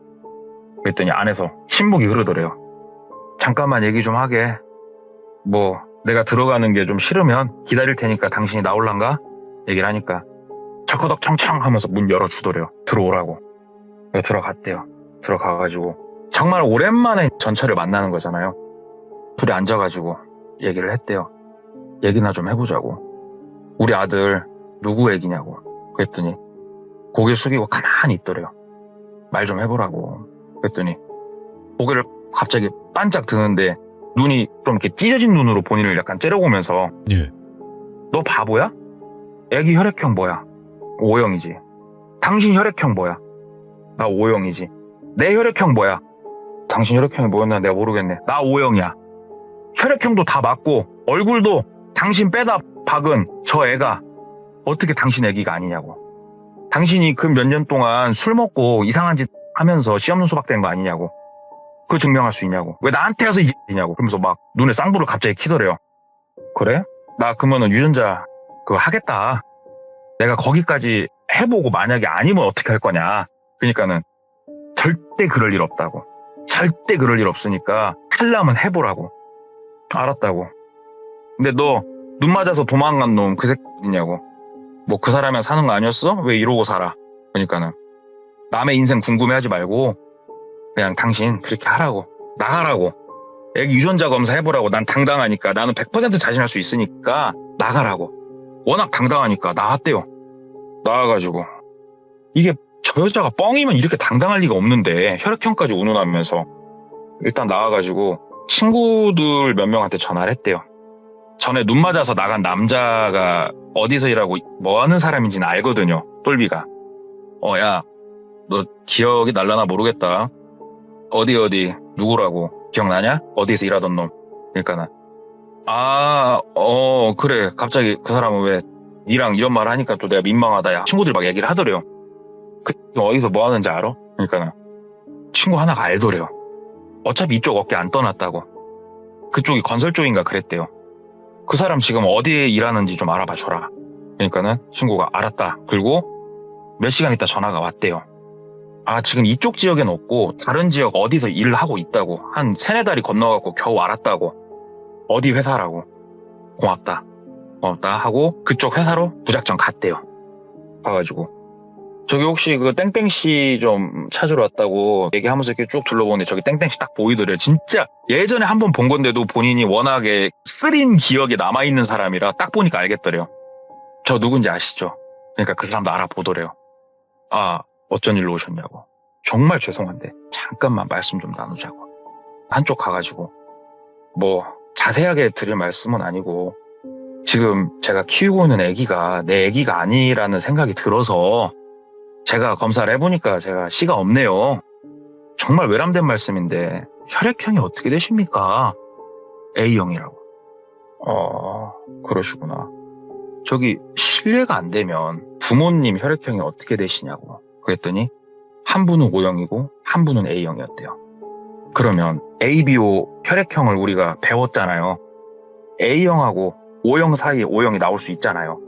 그랬더니 안에서 침묵이 흐르더래요. 잠깐만 얘기 좀 하게. 뭐 내가 들어가는 게 좀 싫으면 기다릴 테니까 당신이 나올란가? 얘기를 하니까 철커덕 청청 하면서 문 열어주더래요. 들어오라고. 그래서 들어갔대요. 들어가가지고 정말 오랜만에 전처를 만나는 거잖아요. 둘이 앉아가지고 얘기를 했대요. 얘기나 좀 해보자고. 우리 아들 누구 얘기냐고. 그랬더니 고개 숙이고 가만히 있더래요. 말 좀 해보라고. 그랬더니 고개를 갑자기 반짝 드는데 눈이 좀 이렇게 찢어진 눈으로 본인을 약간 째려보면서 예. 너 바보야? 애기 혈액형 뭐야? O형이지. 당신 혈액형 뭐야? 나 O형이지. 내 혈액형 뭐야? 당신 혈액형이 뭐였나 내가 모르겠네. 나 O형이야. 혈액형도 다 맞고 얼굴도 당신 빼다 박은 저 애가 어떻게 당신 애기가 아니냐고. 당신이 그 몇 년 동안 술 먹고 이상한 짓 하면서 씨 없는 수박 된 거 아니냐고. 그거 증명할 수 있냐고. 왜 나한테 와서 이냐고. 그러면서 막 눈에 쌍불을 갑자기 키더래요. 그래? 나 그러면은 유전자 그거 하겠다. 내가 거기까지 해보고 만약에 아니면 어떻게 할 거냐. 그러니까는 절대 그럴 일 없다고. 절대 그럴 일 없으니까 하려면 해보라고. 알았다고. 근데 너 눈 맞아서 도망간 놈 그 새끼 있냐고. 뭐 그 사람이랑 사는 거 아니었어? 왜 이러고 살아? 그러니까는 남의 인생 궁금해하지 말고 그냥 당신 그렇게 하라고. 나가라고. 애기 유전자 검사 해보라고. 난 당당하니까. 나는 100% 자신할 수 있으니까 나가라고. 워낙 당당하니까 나왔대요. 나와가지고 이게 저 여자가 뻥이면 이렇게 당당할 리가 없는데 혈액형까지 운운하면서 일단 나와가지고 친구들 몇 명한테 전화를 했대요. 전에 눈 맞아서 나간 남자가 어디서 일하고 뭐 하는 사람인지는 알거든요. 똘비가. 야, 너 기억이 날라나 모르겠다. 어디 누구라고 기억나냐? 어디서 일하던 놈. 그러니까는 그래. 갑자기 그 사람은 왜 니랑 이런 말 하니까 또 내가 민망하다. 야, 친구들 막 얘기를 하더래요. 그 어디서 뭐 하는지 알아? 그러니까는 친구 하나가 알더래요. 어차피 이쪽 어깨 안 떠났다고. 그쪽이 건설 쪽인가 그랬대요. 그 사람 지금 어디에 일하는지 좀 알아봐 줘라. 그러니까는 친구가 알았다. 그리고 몇 시간 있다 전화가 왔대요. 지금 이쪽 지역엔 없고 다른 지역 어디서 일을 하고 있다고. 한 3-4달이 건너가고 겨우 알았다고. 어디 회사라고. 고맙다 하고 그쪽 회사로 무작정 갔대요. 가가지고 저기 혹시 그 땡땡씨 좀 찾으러 왔다고 얘기하면서 이렇게 쭉 둘러보는데 저기 땡땡씨 딱 보이더래요. 진짜 예전에 한 번 본 건데도 본인이 워낙에 쓰린 기억에 남아있는 사람이라 딱 보니까 알겠더래요. 저 누군지 아시죠? 그러니까 그 사람도 알아보더래요. 어쩐 일로 오셨냐고. 정말 죄송한데 잠깐만 말씀 좀 나누자고. 한쪽 가가지고 뭐 자세하게 드릴 말씀은 아니고 지금 제가 키우고 있는 애기가 내 애기가 아니라는 생각이 들어서 제가 검사를 해보니까 제가 씨가 없네요. 정말 외람된 말씀인데 혈액형이 어떻게 되십니까? A형이라고. 그러시구나. 저기 실례가 안 되면 부모님 혈액형이 어떻게 되시냐고. 그랬더니 한 분은 O형이고 한 분은 A형이었대요. 그러면 ABO 혈액형을 우리가 배웠잖아요. A형하고 O형 사이에 O형이 나올 수 있잖아요.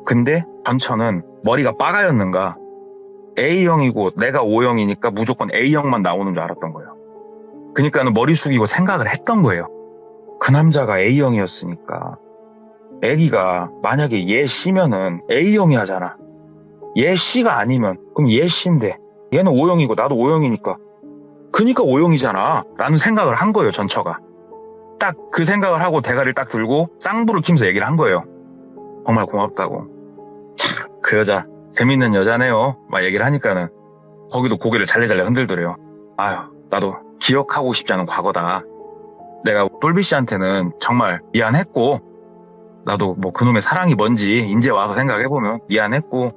근데 전처는 머리가 빠가였는가 A형이고 내가 O형이니까 무조건 A형만 나오는 줄 알았던 거예요. 그러니까는 머리 숙이고 생각을 했던 거예요. 그 남자가 A형이었으니까 애기가 만약에 얘 C면은 A형이 하잖아. 얘 C가 아니면 그럼 얘 C인데 얘는 O형이고 나도 O형이니까 그니까 O형이잖아 라는 생각을 한 거예요. 전처가 딱 그 생각을 하고 대가리를 딱 들고 쌍불을 키면서 얘기를 한 거예요. 정말 고맙다고. 참 그 여자 재밌는 여자네요 막 얘기를 하니까는 거기도 고개를 잘래잘래 흔들더래요. 아유 나도 기억하고 싶지 않은 과거다. 내가 똘비 씨한테는 정말 미안했고 나도 뭐 그놈의 사랑이 뭔지 이제 와서 생각해보면 미안했고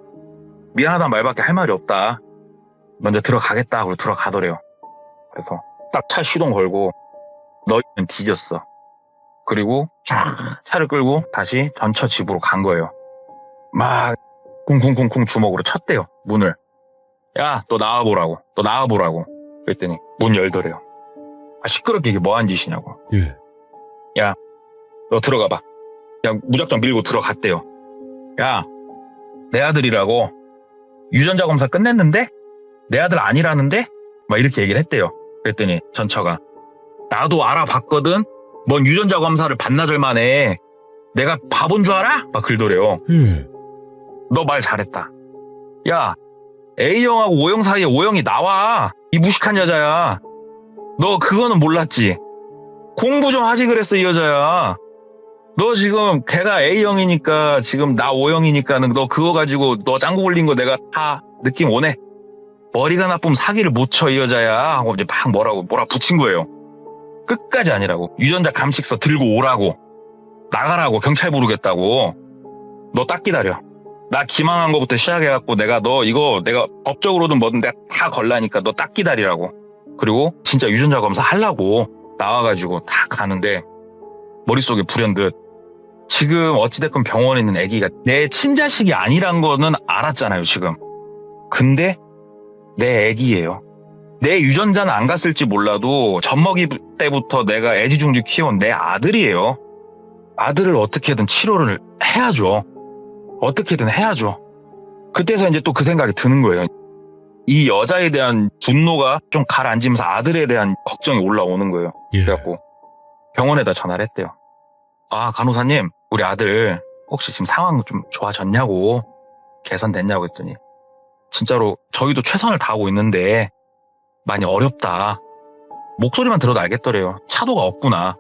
미안하다는 말밖에 할 말이 없다. 먼저 들어가겠다 하고 들어가더래요. 그래서 딱 차 시동 걸고 너희는 뒤졌어. 그리고 차를 끌고 다시 전처 집으로 간 거예요. 막 쿵쿵쿵쿵 주먹으로 쳤대요. 문을. 야, 너 나와보라고. 너 나와보라고. 그랬더니 문 열더래요. 아, 시끄럽게 이게 뭐하는 짓이냐고. 예. 야, 너 들어가봐. 그냥 무작정 밀고 들어갔대요. 야, 내 아들이라고. 유전자 검사 끝냈는데? 내 아들 아니라는데? 막 이렇게 얘기를 했대요. 그랬더니 전처가 나도 알아봤거든? 뭔 유전자 검사를 반나절 만에 내가 바본 줄 알아? 막 그러더래요. 예. 너 말 잘했다. 야, A형하고 O형 사이에 O형이 나와. 이 무식한 여자야. 너 그거는 몰랐지? 공부 좀 하지 그랬어, 이 여자야. 너 지금 걔가 A형이니까 지금 나 O형이니까는 너 그거 가지고 너 짱구 굴린 거 내가 다 느낌 오네. 머리가 나쁘면 사기를 못 쳐, 이 여자야. 하고 이제 막 뭐라 붙인 거예요. 끝까지 아니라고. 유전자 감식서 들고 오라고. 나가라고. 경찰 부르겠다고. 너 딱 기다려. 나 기망한 거부터 시작해갖고 내가 법적으로든 뭐든 내가 다 걸라니까 너 딱 기다리라고. 그리고 진짜 유전자 검사 하려고 나와가지고 다 가는데 머릿속에 불현듯 지금 어찌됐건 병원에 있는 아기가 내 친자식이 아니란 거는 알았잖아요, 지금. 근데 내 아기예요. 내 유전자는 안 갔을지 몰라도 젖먹이 때부터 내가 애지중지 키워온 내 아들이에요. 아들을 어떻게든 치료를 해야죠. 어떻게든 해야죠. 그때서 이제 또 그 생각이 드는 거예요. 이 여자에 대한 분노가 좀 가라앉으면서 아들에 대한 걱정이 올라오는 거예요. 예. 그래갖고 병원에다 전화를 했대요. 아, 간호사님, 우리 아들 혹시 지금 상황 좀 좋아졌냐고, 개선됐냐고 했더니 진짜로 저희도 최선을 다하고 있는데 많이 어렵다. 목소리만 들어도 알겠더래요. 차도가 없구나.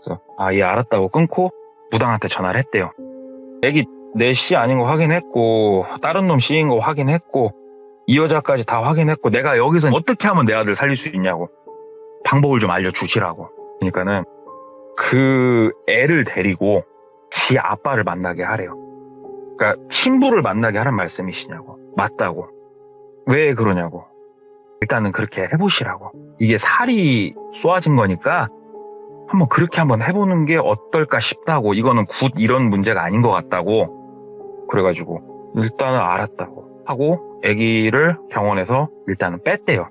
그래서 예, 알았다고 끊고 무당한테 전화를 했대요. 애기 내 씨 아닌 거 확인했고 다른 놈 씨인 거 확인했고 이 여자까지 다 확인했고 내가 여기서 어떻게 하면 내 아들 살릴 수 있냐고 방법을 좀 알려주시라고. 그러니까는 그 애를 데리고 지 아빠를 만나게 하래요. 그러니까 친부를 만나게 하란 말씀이시냐고. 맞다고. 왜 그러냐고. 일단은 그렇게 해보시라고. 이게 살이 쏘아진 거니까 한번 그렇게 한번 해보는 게 어떨까 싶다고. 이거는 굿 이런 문제가 아닌 것 같다고. 그래가지고 일단은 알았다고 하고 아기를 병원에서 일단은 뺐대요.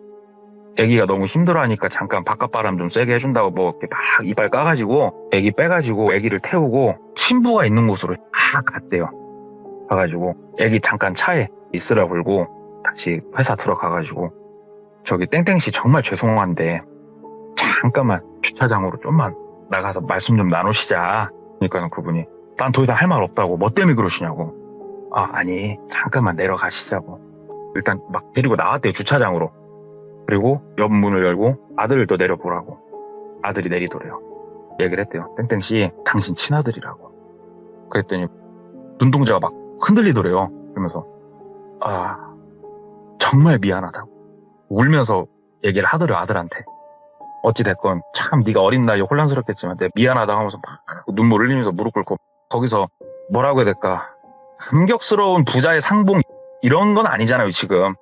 아기가 너무 힘들어하니까 잠깐 바깥바람 좀 세게 해준다고 뭐 이렇게 막 이빨 까가지고 아기 빼가지고 아기를 태우고 친부가 있는 곳으로 막 갔대요. 가가지고 아기 잠깐 차에 있으라 불고 다시 회사 들어가가지고 저기 땡땡씨 정말 죄송한데 잠깐만 주차장으로 좀만 나가서 말씀 좀 나누시자. 그러니까 그분이 난 더 이상 할 말 없다고. 뭐 때문에 그러시냐고. 아니 잠깐만 내려가시자고. 일단 막 데리고 나왔대요, 주차장으로. 그리고 옆 문을 열고 아들을 또 내려보라고. 아들이 내리더래요. 얘기를 했대요. 땡땡씨 당신 친아들이라고. 그랬더니 눈동자가 막 흔들리더래요. 그러면서 정말 미안하다고 울면서 얘기를 하더래요, 아들한테. 어찌됐건 참 네가 어린 나이에 혼란스럽겠지만 내가 미안하다고 하면서 막 눈물 흘리면서 무릎 꿇고 거기서 뭐라고 해야 될까, 감격스러운 부자의 상봉 이런 건 아니잖아요. 지금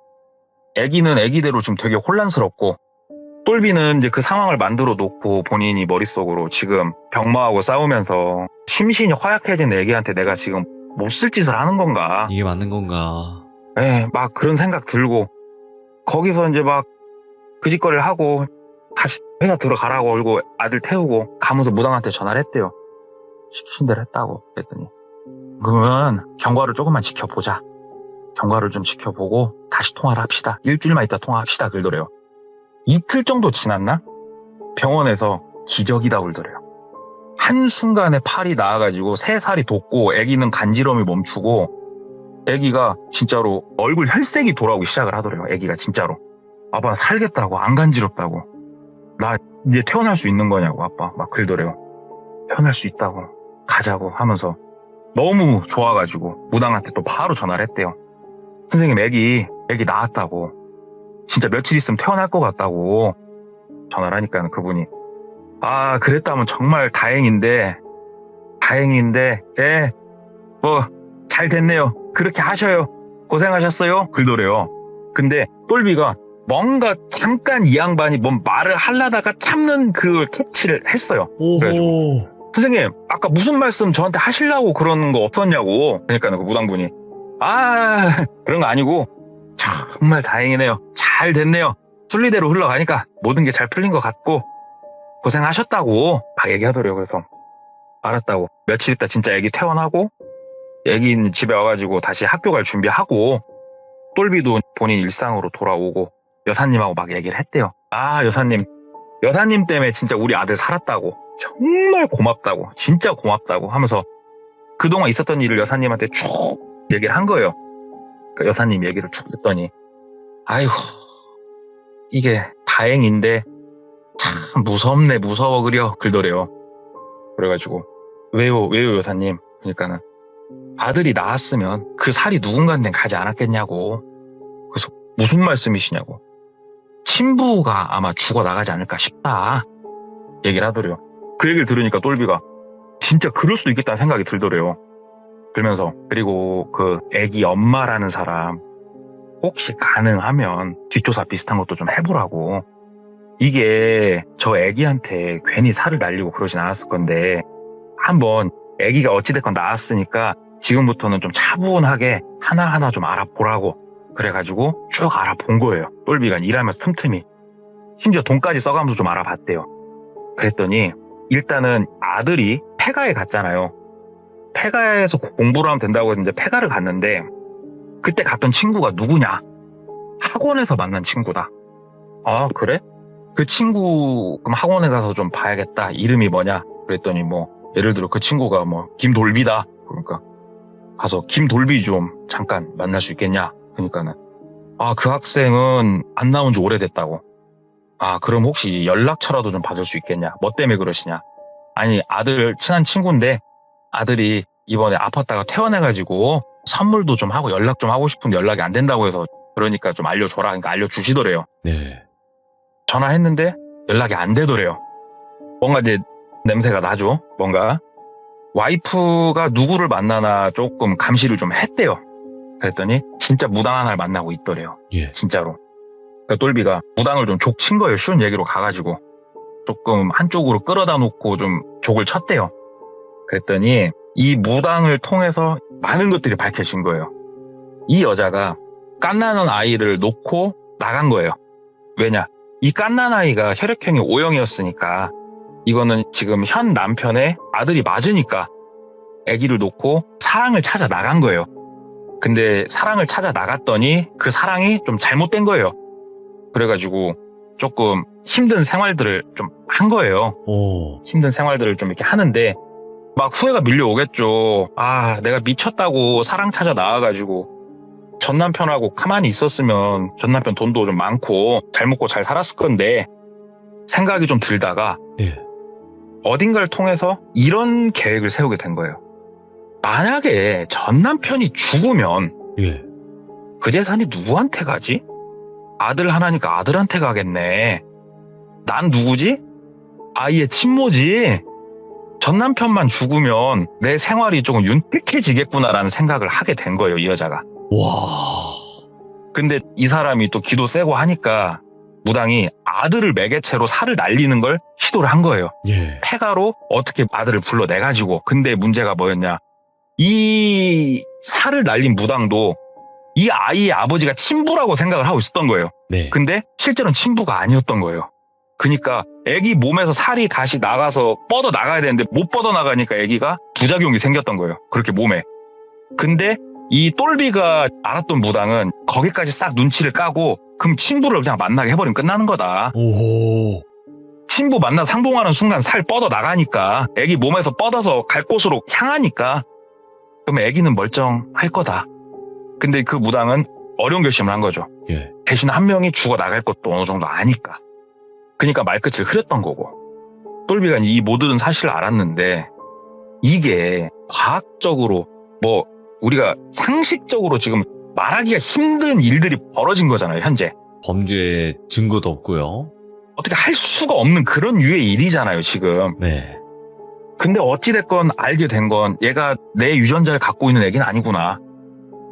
애기는 애기대로 지금 되게 혼란스럽고 똘비는 이제 그 상황을 만들어 놓고 본인이 머릿속으로 지금 병마하고 싸우면서 심신이 허약해진 애기한테 내가 지금 못 쓸 짓을 하는 건가, 이게 맞는 건가. 막 그런 생각 들고 거기서 이제 막 그 짓거리를 하고 다시 회사 들어가라고 그러고 아들 태우고 가면서 무당한테 전화를 했대요. 시키신 대로 했다고. 그랬더니 그러면 경과를 조금만 지켜보자. 경과를 좀 지켜보고 다시 통화를 합시다. 일주일만 있다 통화합시다. 그러더래요. 이틀 정도 지났나? 병원에서 기적이다 그러더래요. 한순간에 팔이 나아가지고 3살이 돋고 아기는 간지럼이 멈추고 아기가 진짜로 얼굴 혈색이 돌아오기 시작을 하더래요. 아기가 진짜로. 아빠 살겠다고, 안 간지럽다고. 나 이제 태어날 수 있는 거냐고 아빠 막 그러더래요. 태어날 수 있다고 가자고 하면서 너무 좋아가지고 무당한테 또 바로 전화를 했대요. 선생님 애기 낳았다고, 진짜 며칠 있으면 태어날 것 같다고 전화를 하니까 그분이 아 그랬다면 정말 다행인데 예 뭐 잘 됐네요. 그렇게 하셔요. 고생하셨어요. 그러더래요. 근데 똘비가 뭔가 잠깐 이 양반이 뭔 말을 하려다가 참는 그 캐치를 했어요. 그래가지고 선생님 아까 무슨 말씀 저한테 하시려고 그러는 거 없었냐고. 그러니까 그 무당분이 아 그런 거 아니고 정말 다행이네요. 잘 됐네요. 순리대로 흘러가니까 모든 게 잘 풀린 것 같고 고생하셨다고 막 얘기하더래요. 그래서 알았다고 며칠 있다 진짜 애기 퇴원하고 애기는 집에 와가지고 다시 학교 갈 준비하고 똘비도 본인 일상으로 돌아오고 여사님하고 막 얘기를 했대요. 아 여사님 때문에 진짜 우리 아들 살았다고, 정말 고맙다고, 진짜 고맙다고 하면서 그동안 있었던 일을 여사님한테 쭉 얘기를 한 거예요. 그러니까 여사님 얘기를 쭉 듣더니 아이고 이게 다행인데 참 무섭네 무서워 그러더래요. 그래가지고 왜요 여사님? 그러니까는 아들이 낳았으면 그 살이 누군가한테 가지 않았겠냐고. 그래서 무슨 말씀이시냐고. 친부가 아마 죽어나가지 않을까 싶다 얘기를 하더래요. 그 얘기를 들으니까 똘비가 진짜 그럴 수도 있겠다는 생각이 들더래요. 그러면서 그리고 그 애기 엄마라는 사람 혹시 가능하면 뒷조사 비슷한 것도 좀 해보라고. 이게 저 애기한테 괜히 살을 날리고 그러진 않았을 건데 한번 애기가 어찌됐건 나았으니까 지금부터는 좀 차분하게 하나하나 좀 알아보라고. 그래가지고 쭉 알아본 거예요. 똘비가 일하면서 틈틈이. 심지어 돈까지 써가면서 좀 알아봤대요. 그랬더니 일단은 아들이 폐가에 갔잖아요. 폐가에서 공부를 하면 된다고 했는데 폐가를 갔는데 그때 갔던 친구가 누구냐? 학원에서 만난 친구다. 아 그래? 그 친구 그럼 학원에 가서 좀 봐야겠다. 이름이 뭐냐? 그랬더니 뭐 예를 들어 그 친구가 뭐 김돌비다. 그러니까 가서 김돌비 좀 잠깐 만날 수 있겠냐? 그러니까는 아 그 학생은 안 나온 지 오래됐다고. 아 그럼 혹시 연락처라도 좀 받을 수 있겠냐? 뭐 때문에 그러시냐? 아니 아들 친한 친구인데 아들이 이번에 아팠다가 퇴원해가지고 선물도 좀 하고 연락 좀 하고 싶은데 연락이 안 된다고 해서 그러니까 좀 알려줘라. 그러니까 알려주시더래요. 네. 전화했는데 연락이 안 되더래요. 뭔가 이제 냄새가 나죠. 뭔가 와이프가 누구를 만나나 조금 감시를 좀 했대요. 그랬더니 진짜 무당 하나를 만나고 있더래요. 예. 진짜로. 그러니까 똘비가 무당을 좀 족친 거예요. 쉬운 얘기로 가가지고 조금 한쪽으로 끌어다 놓고 좀 족을 쳤대요. 그랬더니 이 무당을 통해서 많은 것들이 밝혀진 거예요. 이 여자가 갓나는 아이를 놓고 나간 거예요. 왜냐? 이 갓난 아이가 혈액형이 O형이었으니까 이거는 지금 현 남편의 아들이 맞으니까 아기를 놓고 사랑을 찾아 나간 거예요. 근데 사랑을 찾아 나갔더니 그 사랑이 좀 잘못된 거예요. 그래가지고 조금 힘든 생활들을 좀 한 거예요. 힘든 생활들을 좀 이렇게 하는데 막 후회가 밀려오겠죠. 아, 내가 미쳤다고 사랑 찾아 나와가지고 전 남편하고 가만히 있었으면 전 남편 돈도 좀 많고 잘 먹고 잘 살았을 건데 생각이 좀 들다가 네. 어딘가를 통해서 이런 계획을 세우게 된 거예요. 만약에 전 남편이 죽으면 예. 그 재산이 누구한테 가지? 아들 하나니까 아들한테 가겠네. 난 누구지? 아이의 친모지. 전 남편만 죽으면 내 생활이 조금 윤택해지겠구나라는 생각을 하게 된 거예요, 이 여자가. 와. 근데 이 사람이 또 기도 세고 하니까 무당이 아들을 매개체로 살을 날리는 걸 시도를 한 거예요. 예. 폐가로 어떻게 아들을 불러내가지고. 근데 문제가 뭐였냐? 이 살을 날린 무당도 이 아이의 아버지가 친부라고 생각을 하고 있었던 거예요. 네. 근데 실제로는 친부가 아니었던 거예요. 그러니까 애기 몸에서 살이 다시 나가서 뻗어 나가야 되는데 못 뻗어 나가니까 애기가 부작용이 생겼던 거예요. 그렇게 몸에. 근데 이 똘비가 알았던 무당은 거기까지 싹 눈치를 까고 그럼 친부를 그냥 만나게 해버리면 끝나는 거다. 오. 친부 만나 상봉하는 순간 살 뻗어 나가니까 애기 몸에서 뻗어서 갈 곳으로 향하니까 그러면 애기는 멀쩡할 거다. 근데 그 무당은 어려운 결심을 한 거죠. 예. 대신 한 명이 죽어 나갈 것도 어느 정도 아니까. 그러니까 말끝을 흐렸던 거고. 똘비가 이 모든 사실을 알았는데 이게 과학적으로 뭐 우리가 상식적으로 지금 말하기가 힘든 일들이 벌어진 거잖아요, 현재. 범죄 증거도 없고요. 어떻게 할 수가 없는 그런 유의 일이잖아요, 지금. 네. 근데 어찌됐건 알게 된 건 얘가 내 유전자를 갖고 있는 애기는 아니구나.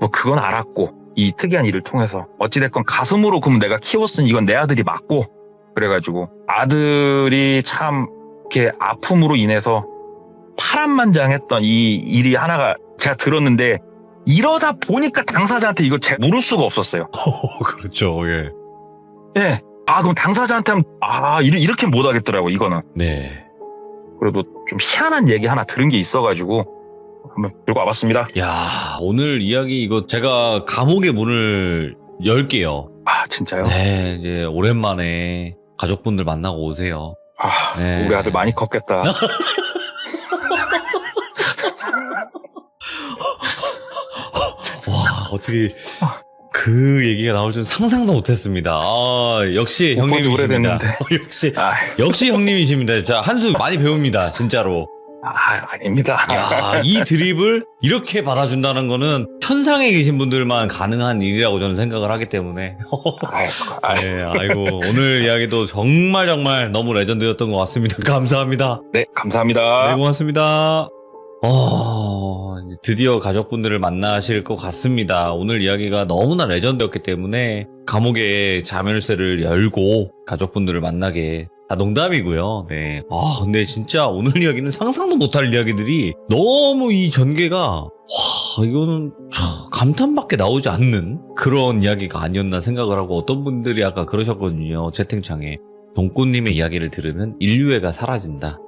뭐 그건 알았고 이 특이한 일을 통해서 어찌됐건 가슴으로 그럼 내가 키웠으니 이건 내 아들이 맞고 그래가지고 아들이 참 이렇게 아픔으로 인해서 파란만장했던 이 일이 하나가 제가 들었는데 이러다 보니까 당사자한테 이걸 제가 물을 수가 없었어요. 그렇죠. 예. 예. 아 그럼 당사자한테 하면 이렇게 못 하겠더라고 이거는. 네. 그래도 좀 희한한 얘기 하나 들은 게 있어가지고 한번 들고 와봤습니다. 야, 오늘 이야기 이거 제가 감옥의 문을 열게요. 아 진짜요? 네, 이제 오랜만에 가족분들 만나고 오세요. 아 네. 우리 아들 많이 컸겠다. 와, 어떻게 그 얘기가 나올 줄 상상도 못했습니다. 아, 역시 못 본지 형님이십니다. 오래됐는데. 역시 형님이십니다. 자, 한 수 많이 배웁니다. 진짜로. 아닙니다. 야, 이 드립을 이렇게 받아준다는 거는 천상에 계신 분들만 가능한 일이라고 저는 생각을 하기 때문에. 네, 아이고, 오늘 이야기도 정말 너무 레전드였던 것 같습니다. 감사합니다. 네, 감사합니다. 네, 고맙습니다. 드디어 가족분들을 만나실 것 같습니다. 오늘 이야기가 너무나 레전드였기 때문에 감옥에 자멸쇠를 열고 가족분들을 만나게. 농담이고요. 네. 근데 진짜 오늘 이야기는 상상도 못할 이야기들이 너무 이 전개가 이거는 감탄밖에 나오지 않는 그런 이야기가 아니었나 생각을 하고 어떤 분들이 아까 그러셨거든요. 채팅창에. 동꾸님의 이야기를 들으면 인류애가 사라진다.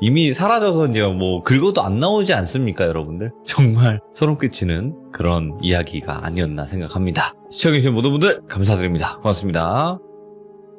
이미 사라져서 이제 뭐 긁어도 안 나오지 않습니까, 여러분들? 정말 소름 끼치는 그런 이야기가 아니었나 생각합니다. 시청해주신 모든 분들 감사드립니다. 고맙습니다.